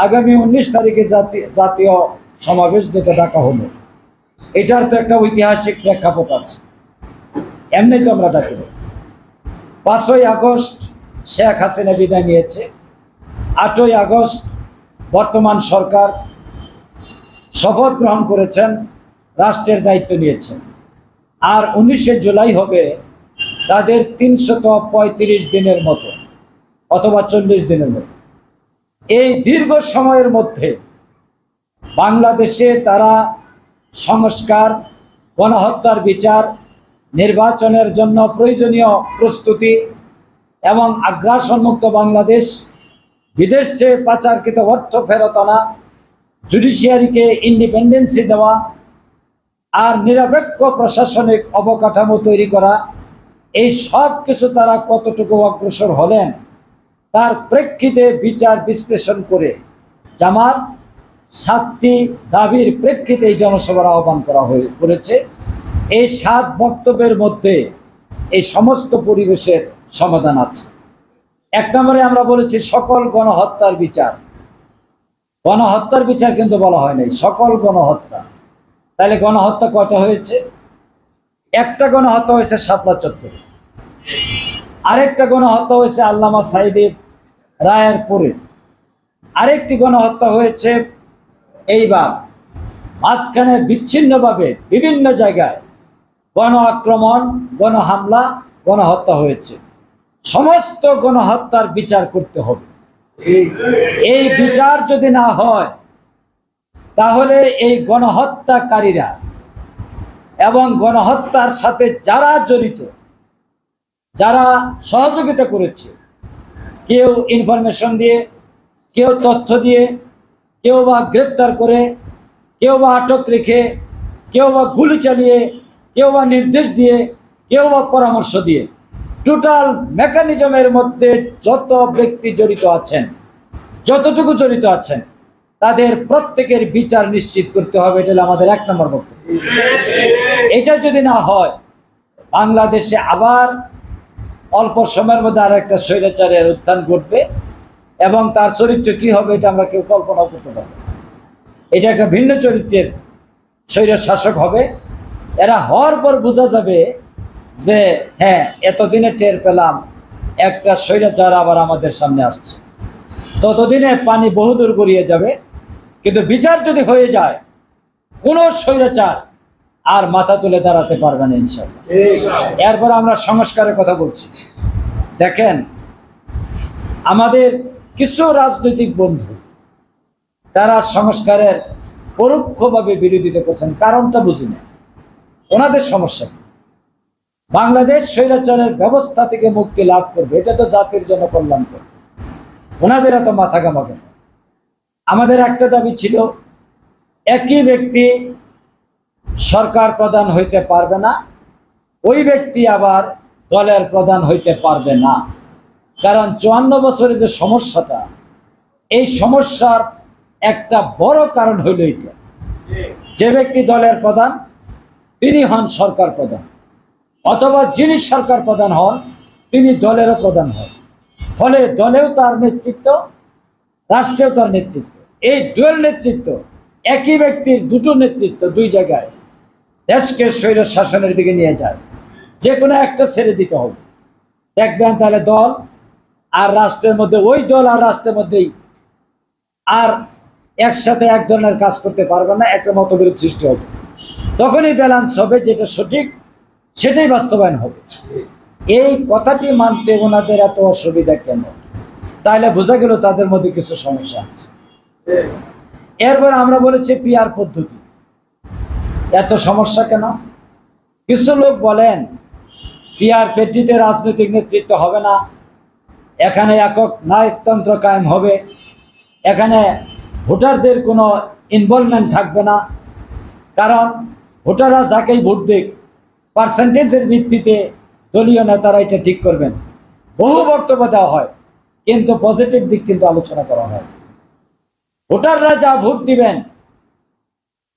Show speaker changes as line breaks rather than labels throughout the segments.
আগামী 19 তারিখে জাতীয় সমাবেশ যেটা ডাকা হলো, এটার তো একটা ঐতিহাসিক প্রেক্ষাপট আছে। এমনি তো আমরা ডাকি। 5ই আগস্ট শেখ হাসিনা বিদায় নিয়েছে, 8ই আগস্ট বর্তমান সরকার শপথ গ্রহণ করেছেন, রাষ্ট্রের দায়িত্ব নিয়েছেন, আর 19শে জুলাই হবে তাদের 335 দিনের মতো অথবা 40 দিনের মতো। এই দীর্ঘ সময়ের মধ্যে বাংলাদেশে তারা সংস্কার, গণহত্যার বিচার, নির্বাচনের জন্য প্রয়োজনীয় প্রস্তুতি এবং আগ্রাসনমুক্ত বাংলাদেশ, বিদেশে পাচারকৃত অর্থ ফেরত আনা, জুডিশিয়ারিকে ইন্ডিপেন্ডেন্সি দেওয়া, আর নিরপেক্ষ প্রশাসনিক অবকাঠামো তৈরি করা, এই সব কিছু তারা কতটুকু অগ্রসর হলেন তার প্রেক্ষিতে বিচার বিশ্লেষণ করে জামাত 7টি দাবির প্রেক্ষিতে এই জনসভার আহ্বান করেছে। এই 7 বক্তব্যের মধ্যে এই সমস্ত পরিবেশের সমাধান আছে। 1 নম্বরে আমরা বলেছি সকল গণহত্যার বিচার। গণহত্যার বিচার কিন্তু বলা হয় নাই, সকল গণহত্যা। তাহলে গণহত্যা কয়টা হয়েছে? একটা গণহত্যা হয়েছে শাপলা চত্বরে, আরেকটা গণহত্যা হয়েছে আল্লামা সাঈদীর রায়ের পরে, আরেকটি গণহত্যা হয়েছে এইবার। মাঝখানে বিচ্ছিন্নভাবে বিভিন্ন জায়গায় গণ আক্রমণ, গণহামলা, গণহত্যা হয়েছে। সমস্ত গণহত্যার বিচার করতে হবে। এই বিচার যদি না হয় তাহলে এই গণহত্যাকারীরা এবং গণহত্যার সাথে যারা জড়িত, যারা সহযোগিতা করেছে, কেউ ইনফরমেশন দিয়ে, কেউ তথ্য দিয়ে, কেউ বা গ্রেপ্তার করে, কেউ বা আটক রেখে, কেউ বা গুলি চালিয়ে, কেউ বা নির্দেশ দিয়ে, কেউ বা পরামর্শ দিয়ে, টোটাল মেকানিজমের মধ্যে যত ব্যক্তি জড়িত আছেন, যতটুকু জড়িত আছেন, তাদের প্রত্যেকের বিচার নিশ্চিত করতে হবে। এটা হলো আমাদের 1 নম্বর বক্তব্য। এটা যদি না হয় বাংলাদেশে আবার অল্প সময়ের মধ্যে আর একটা স্বৈরাচারের উত্থান ঘটবে এবং তার চরিত্র কি হবে এটা আমরা কেউ কল্পনা করতে পারবো। এটা একটা ভিন্ন চরিত্রের স্বৈর শাসক হবে। এরা হওয়ার পর বোঝা যাবে যে হ্যাঁ, এতদিনে টের পেলাম একটা স্বৈরাচার আবার আমাদের সামনে আসছে। ততদিনে পানি বহুদূর গড়িয়ে যাবে। কিন্তু বিচার যদি হয়ে যায়, কোন স্বৈরাচার আর মাথা তুলে দাঁড়াতে পারবে না ইনশাআল্লাহ। এরপর আমরা সংস্কারের কথা বলছি। দেখেন, আমাদের কিছু রাজনৈতিক বন্ধু তারা সংস্কারের পরোক্ষভাবে বিরোধিতা করছেন, কারণটা বুঝি না। ওনাদের সমস্যা বাংলাদেশ স্বৈরাচারের ব্যবস্থা থেকে মুক্তি লাভ করবে, এটা তো জাতির জন্য কল্যাণ করবে। ওনাদের এত মাথা ঘামাবে। আমাদের একটা দাবি ছিল, একই ব্যক্তি সরকার প্রধান হইতে পারবে না, ওই ব্যক্তি আবার দলের প্রধান হইতে পারবে না। কারণ 54 বছরের যে সমস্যাটা, এই সমস্যার একটা বড় কারণ হইল এটা, যে ব্যক্তি দলের প্রধান তিনি হন সরকার প্রধান, অথবা যিনি সরকার প্রধান হন তিনি দলেরও প্রধান হন। ফলে দলেও তার নেতৃত্ব, রাষ্ট্রেও তার নেতৃত্ব। এই দুয়ের নেতৃত্ব, একই ব্যক্তির দুটো নেতৃত্ব দুই জায়গায় দেশকে স্বৈর শাসনের দিকে নিয়ে যায়। যে কোনো একটা ছেড়ে দিতে হবে। দেখবেন তাহলে দল আর রাষ্ট্রের মধ্যে, ওই দল আর রাষ্ট্রের মধ্যেই আর একসাথে এক ধরনের কাজ করতে পারবে না, একটা মতবিরোধ সৃষ্টি হবে। তখনই ব্যালেন্স হবে, যেটা সঠিক সেটাই বাস্তবায়ন হবে। এই কথাটি মানতে ওনাদের এত অসুবিধা কেন? তাহলে বোঝা গেল তাদের মধ্যে কিছু সমস্যা আছে। এরপর আমরা বলেছি পিআর পদ্ধতি, এত সমস্যা কেন? কিছু লোক বলেন পিআর পদ্ধতিতে রাজনৈতিক নেতৃত্ব হবে না, এখানে একক নায়কতন্ত্র কায়েম হবে, এখানে ভোটারদের কোনো ইনভলভমেন্ট থাকবে না, কারণ ভোটাররা যাকেই ভোট দেখ পার্সেন্টেজের ভিত্তিতে দলীয় নেতারা এটা ঠিক করবেন। বহু বক্তব্য দেওয়া হয়, কিন্তু পজিটিভ দিক কিন্তু আলোচনা করা হয়। ভোটাররা যা ভোট দিবেন,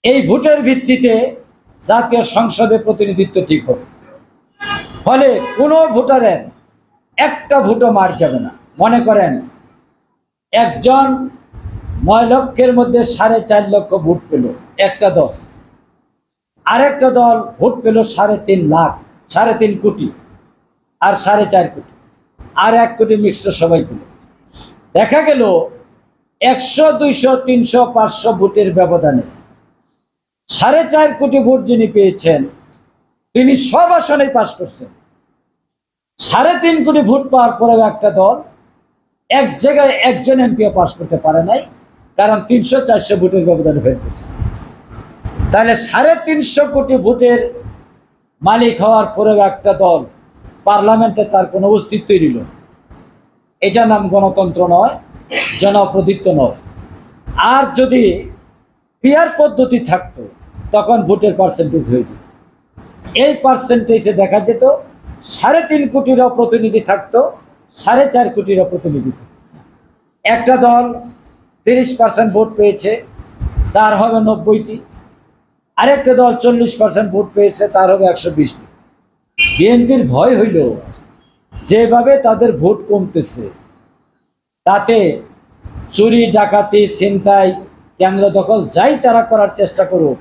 এই ভোটের ভিত্তিতে জাতীয় সংসদে প্রতিনিধিত্ব ঠিক হবে। ফলে কোনো ভোটারের একটা ভোটও মার যাবে না। মনে করেন একজন 9 লক্ষের মধ্যে 4.5 লক্ষ ভোট পেল একটা দল, আরেকটা দল ভোট পেল 3.5 লাখ, 3.5 কোটি আর 4.5 কোটি, আর 1 কোটি মিক্সড সবাই পেল। দেখা গেল 100, 200, 300, 500 ভোটের ব্যবধানে 4.5 কোটি ভোট যিনি পেয়েছেন তিনি সব আসনেই পাশ করছেন। 3.5 কোটি ভোট পাওয়ার পরেও একটা দল এক জায়গায় একজন এমপিও পাশ করতে পারে নাই, কারণ 300-400 ভোটের ব্যবধানে ফেল করছে। তাহলে 350 কোটি ভোটের মালিক হওয়ার পরেও একটা দল পার্লামেন্টে তার কোনো অস্তিত্বই রইল। এটা নাম গণতন্ত্র নয়, জনপ্রতিনিধিত্ব নয়। আর যদি পিয়ার পদ্ধতি থাকতো তখন ভোটের পার্সেন্টেজ হয়ে যেত। এই পার্সেন্টেজে দেখা যেত 3.5 কোটিরও প্রতিনিধি থাকতো, 4.5 কোটিরও প্রতিনিধি থাকতো। একটা দল 30% ভোট পেয়েছে, তার হবে 90টি। আরেকটা দল 40% ভোট পেয়েছে, তার হবে 120টি। বিএনপির ভয় হইল যেভাবে তাদের ভোট কমতেছে তাতে চুরি, ডাকাতি, ছিনতাই, কেন্দ্র দখল যাই তারা করার চেষ্টা করুক,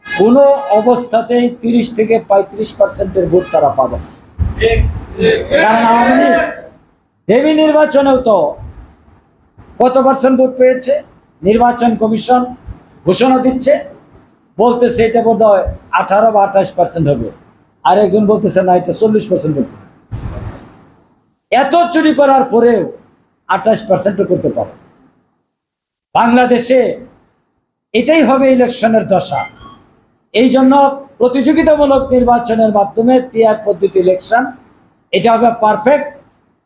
কোনো অবস্থাতেই 30 থেকে 35%-এর ভোট তারা পাবে না। কারণ আওয়ামী লীগ দেবী নির্বাচনেও তো কত পার্সেন্ট ভোট পেয়েছে? নির্বাচন কমিশন ঘোষণা দিচ্ছে, বলতেছে এটা বোধ হয় 18 বা 28% হবে, আর একজন বলতেছে না এটা 40% হবে। এত চুরি করার পরেও 28% করতে পারে। বাংলাদেশে এটাই হবে ইলেকশনের দশা। এই জন্য প্রতিযোগিতামূলক নির্বাচনের মাধ্যমে পিয়ার পদ্ধতি ইলেকশন, এটা হবে পারফেক্ট।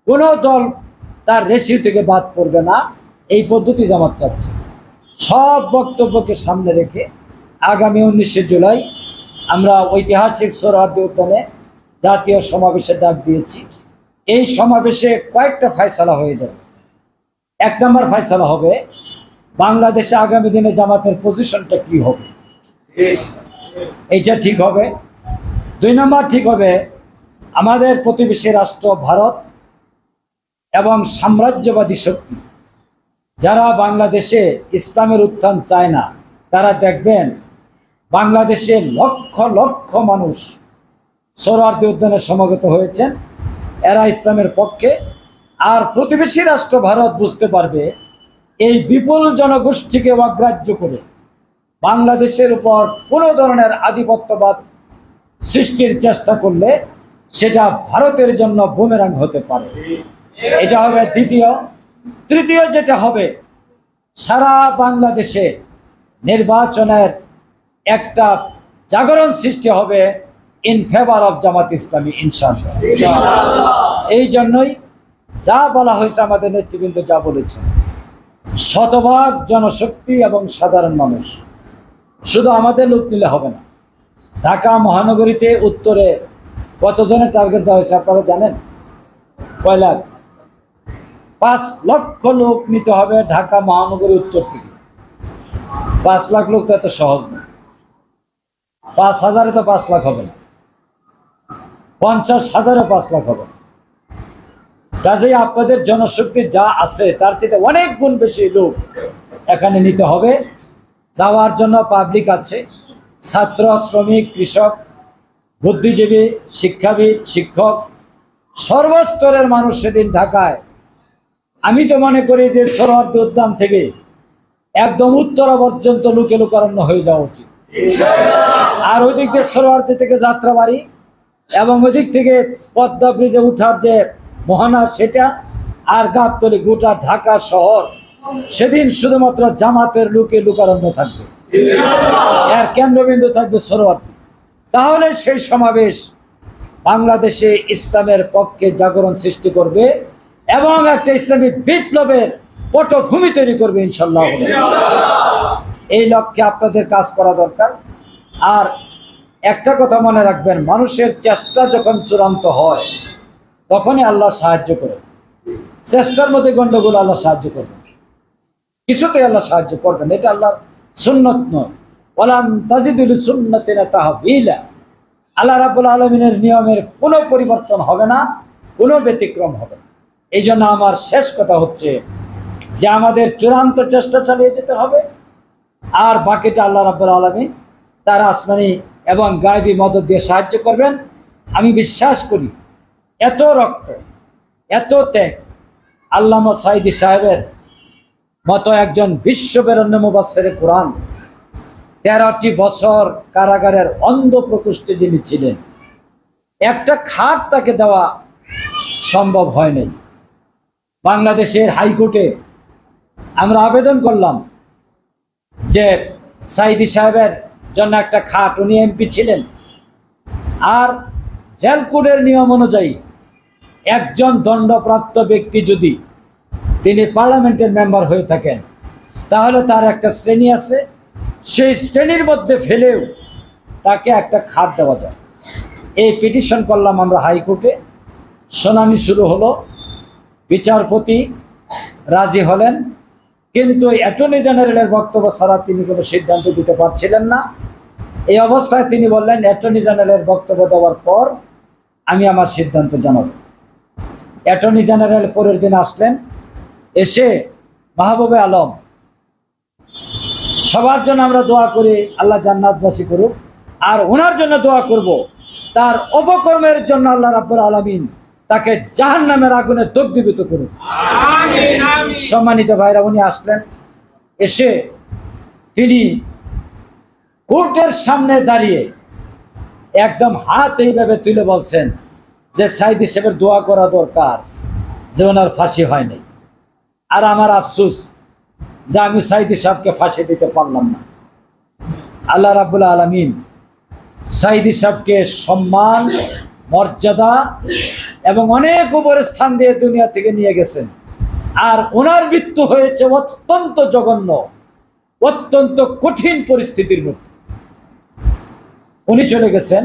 কোনো দল তার রেশিও থেকে বাদ পড়বে না, এই পদ্ধতি জামাত চাচ্ছে। সব বক্তব্যকে সামনে রেখে আগামী 19শে জুলাই আমরা ঐতিহাসিক সোহরাওয়ার্দী উদ্যানে জাতীয় সমাবেশের ডাক দিয়েছি। এই সমাবেশে কয়েকটা ফয়সালা হয়ে যাবে। 1 নম্বর ফয়সালা হবে বাংলাদেশে আগামী দিনে জামাতের পজিশনটা কি হবে, এইটা ঠিক হবে। 2 নম্বর ঠিক হবে আমাদের প্রতিবেশী রাষ্ট্র ভারত এবং সাম্রাজ্যবাদী শক্তি যারা বাংলাদেশে ইসলামের উত্থান চায় না, তারা দেখবেন বাংলাদেশে লক্ষ লক্ষ মানুষ সোহরাওয়ার্দী উদ্যানে সমবেত হয়েছেন, এরা ইসলামের পক্ষে। আর প্রতিবেশী রাষ্ট্র ভারত বুঝতে পারবে এই বিপুল জনগোষ্ঠীকে অগ্রাহ্য করে বাংলাদেশের উপর কোনো ধরনের আধিপত্যবাদ সৃষ্টির চেষ্টা করলে সেটা ভারতের জন্য বুমেরাং হতে পারে। এটা হবে দ্বিতীয়। তৃতীয় যেটা হবে, সারা বাংলাদেশে নির্বাচনের একটা জাগরণ সৃষ্টি হবে in favour of Jamaat Islami, ইনশাআল্লাহ। এই জন্যই যা বলা হয়েছে, আমাদের নেতৃবৃন্দ যা বলেছেন, শতভাগ জনশক্তি এবং সাধারণ মানুষ, শুধু আমাদের লোক নিলে হবে না। ঢাকা মহানগরীতে উত্তরে কতজনের টার্গেট দেওয়া হয়েছে আপনারা জানেন? কয় লাখ? 5 লক্ষ লোক নিতে হবে ঢাকা মহানগরী উত্তর থেকে। 5 লাখ লোক তো এত সহজ না। 5,000-এ তো 5 লাখ হবে না, 50,000-এ 5 লাখ হবে না। কাজেই আপনাদের জনশক্তি যা আছে তার চেয়ে অনেক গুণ বেশি লোক এখানে নিতে হবে। যাওয়ার জন্য পাবলিক আছে, ছাত্র, শ্রমিক, কৃষক, বুদ্ধিজীবী, শিক্ষাবিদ, শিক্ষক, সর্বস্তরের মানুষ সেদিন ঢাকায়। আমি তো মনে করি যে সোহরাওয়ার্দী উদ্যান থেকে একদম উত্তরা পর্যন্ত লুকে লুকারণ্য হয়ে যাওয়া উচিত। আর ওই দিক দিয়ে সোহরাওয়ার্দী থেকে যাত্রাবাড়ি এবং ওই দিক থেকে পদ্মা ব্রিজে উঠার যে মোহনা, সেটা আর গাবতলী, গোটা ঢাকা শহর সেদিন শুধুমাত্র জামাতের লুকে লুকারণ্য থাকবে, এর কেন্দ্রবিন্দু থাকবে সোহরাওয়ার্দী। তাহলে সেই সমাবেশ বাংলাদেশে ইসলামের পক্ষে জাগরণ সৃষ্টি করবে এবং একটা ইসলামী বিপ্লবের পটভূমি তৈরি করবে ইনশাআল্লাহ। এই লক্ষ্যে আপনাদের কাজ করা দরকার। আর একটা কথা মনে রাখবেন, মানুষের চেষ্টা যখন চূড়ান্ত হয় তখনই আল্লাহ সাহায্য করে। চেষ্টার মধ্যে গন্ডগোল, আল্লাহ সাহায্য করবেন, কিছুতেই আল্লাহ সাহায্য করবেন। এটা আল্লাহর সুন্নত নয়। ওয়ালান তাজিদু লিসুন্নাতিনা তাহবিলা। আল্লাহ রাব্বুল আলামিনের নিয়মের কোনো পরিবর্তন হবে না, কোনো ব্যতিক্রম হবে না। এই জন্য আমার শেষ কথা হচ্ছে, যে আমাদের চূড়ান্ত চেষ্টা চালিয়ে যেতে হবে, আর বাকিটা আল্লাহ রাব্বুল আলামিন তার আসমানি এবং গায়বী মদদ দিয়ে সাহায্য করবেন। আমি বিশ্বাস করি এত রক্ত, এত ত্যাগ আল্লামা সাঈদী সাহেবের মতো একজন বিশ্ববরেণ্য মুফাসসিরে কোরআন, 13টি বছর কারাগারের অন্ধ প্রকোষ্ঠে যিনি ছিলেন, একটা খাট তাকে দেওয়া সম্ভব হয় নাই। বাংলাদেশের হাইকোর্টে আমরা আবেদন করলাম যে সাঈদী সাহেবের জন্য একটা খাট, উনি এমপি ছিলেন, আর জেল কোডের নিয়ম অনুযায়ী একজন দণ্ডপ্রাপ্ত ব্যক্তি যদি তিনি পার্লামেন্টের মেম্বার হয়ে থাকেন তাহলে তার একটা শ্রেণী আছে, সেই শ্রেণীর মধ্যে ফেলেও তাকে একটা খাট দেওয়া যায়। এই পিটিশন করলাম আমরা হাইকোর্টে, শুনানি শুরু হলো, বিচারপতি রাজি হলেন, কিন্তু অ্যাটর্নি জেনারেলের বক্তব্য ছাড়া তিনি কোনো সিদ্ধান্ত দিতে পারছিলেন না। এই অবস্থায় তিনি বললেন, অ্যাটর্নি জেনারেলের বক্তব্য দেওয়ার পর আমি আমার সিদ্ধান্ত জানাব। অ্যাটর্নি জেনারেল পরের দিন আসলেন, এসে মাহবুবে আলম, সবার জন্য আমরা দোয়া করি আল্লাহ জান্নাতবাসী করুক, আর ওনার জন্য দোয়া করব তার অপকর্মের জন্য আল্লাহ রাব্বুল আলামিন তাকে জাহান্নামের আগুনে দগ্ধীভূত করুক। সম্মানিত ভাইরা, উনি আসলেন, এসে তিনি কোর্টের সামনে দাঁড়িয়ে একদম হাত এইভাবে তুলে বলছেন যে সাঈদী সাহেবের দোয়া করা দরকার যে ওনার ফাঁসি হয়নি। আর আমার আফসোস যে আমি সাঈদী সাহেবকে ফাঁসি দিতে পারলাম না। আল্লাহ রাব্বুল আলামিন সাঈদী সাহেবকে সম্মান, মর্যাদা এবং অনেক উপরে স্থান দিয়ে দুনিয়া থেকে নিয়ে গেছেন, আর ওনার মৃত্যু হয়েছে অত্যন্ত জঘন্য, অত্যন্ত কঠিন পরিস্থিতির মধ্যে। উনি চলে গেছেন,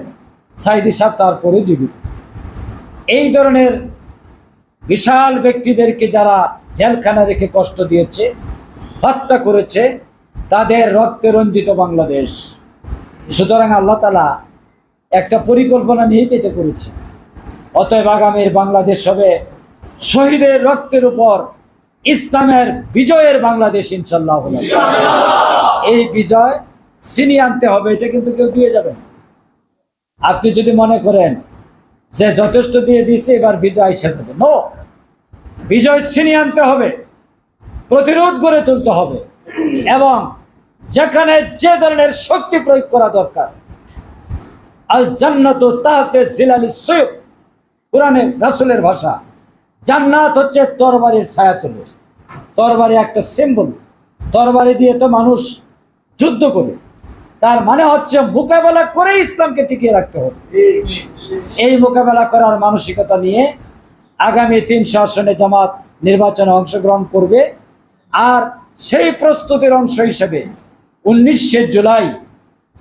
সাঈদী সাহেব তারপরে জীবিত। এই ধরনের বিশাল ব্যক্তিদেরকে যারা জেলখানা রেখে কষ্ট দিয়েছে, হত্যা করেছে, তাদের রক্তে রঞ্জিত বাংলাদেশ। সুতরাং আল্লাহ তাআলা একটা পরিকল্পনা নিয়েই এটা করেছে। অতএব আগামীর বাংলাদেশ হবে শহীদের রক্তের উপর ইসলামের বিজয়ের বাংলাদেশ ইনশাআল্লাহ। এই বিজয় ছিনিয়ে আনতে হবে, এটা কিন্তু কেউ দিয়ে যাবেন। আপনি যদি মনে করেন যে যথেষ্ট দিয়ে দিয়েছে এবার বিজয় এসে যাবে, নো, বিজয় ছিনিয়ে আনতে হবে, প্রতিরোধ গড়ে তুলতে হবে, এবং যেখানে যে ধরনের শক্তি প্রয়োগ করা দরকার, আল জান্নাতু তাহতে জিলালিস সুয়ুফ, কোরআনে রাসূলের ভাষা, জান্নাত হচ্ছে তরবারির ছায়াতলে। তরবারি একটা সিম্বল, তরবারি দিয়ে তো মানুষ যুদ্ধ করে, তার মানে হচ্ছে মোকাবেলা করে ইসলামকে টিকিয়ে রাখতে হবে। এই মোকাবেলা করার মানসিকতা নিয়ে আগামী 300 আসনে জামাত নির্বাচনে অংশগ্রহণ করবে, আর সেই প্রস্তুতির অংশ হিসেবে 19 জুলাই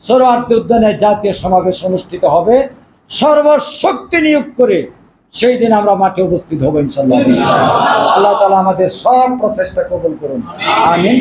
সোহরাওয়ার্দী উদ্যানে জাতীয় সমাবেশ অনুষ্ঠিত হবে। সর্বশক্তি নিয়োগ করে সেই দিন আমরা মাঠে উপস্থিত হব ইনশাআল্লাহ। আল্লাহ তাআলা আমাদের সব প্রচেষ্টা কবুল করুন, আমিন।